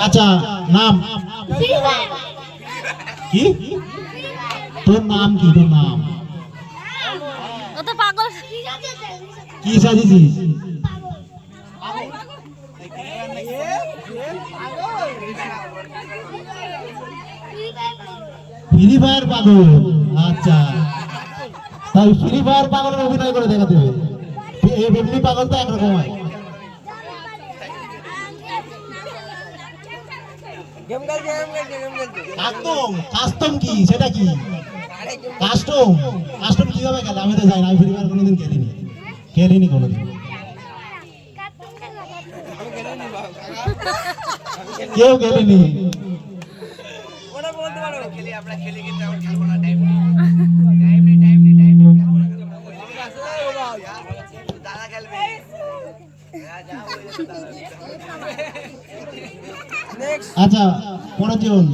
আচ্ছা নাম কি? তোর নাম কি? তোর নাম পাগল কি সাজিয়েছিস? ফ্রি ফায়ার পাগল। আচ্ছা, তাই ফ্রি ফায়ার পাগলের অভিনয় করে দেখাতে হবে। এই এমনি পাগল তো একরকম হয়। কাস্টম কি? সেটা কি কাস্টম? কাস্টম কিভাবে খেলে? আমি তো জানি না, আমি ফ্রি ফায়ার কোনোদিন খেলিনি কোনোদিন। কেউ খেলেনি। আচ্ছা পরের জন